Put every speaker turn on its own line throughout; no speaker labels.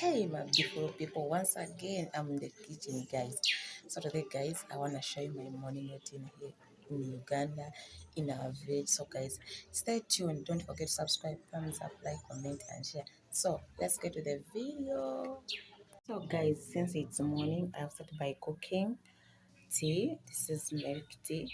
Hey my beautiful people, once again I'm in the kitchen, guys. So today, guys, I want to show you my morning routine here in Uganda, in our village. So guys, stay tuned, don't forget to subscribe, thumbs up, like, comment and share. So let's get to the video. So guys, since it's morning, I've started by cooking tea. This is milk tea.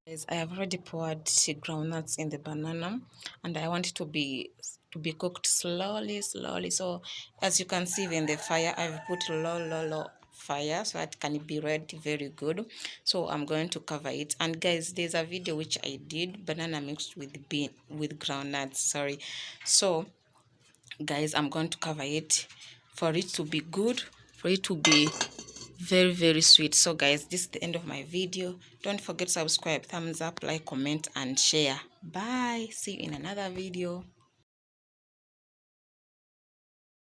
Guys, I have already poured the groundnuts in the banana, and I want it to be cooked slowly. So as you can see in the fire, I've put low fire so that can be read very good. So I'm going to cover it. And guys, there's a video which I did, banana mixed with groundnuts. Sorry. So guys, I'm going to cover it for it to be good, for it to be very sweet. So guys, this is the end of my video. Don't forget to subscribe, thumbs up, like, comment and share. Bye, see you in another video.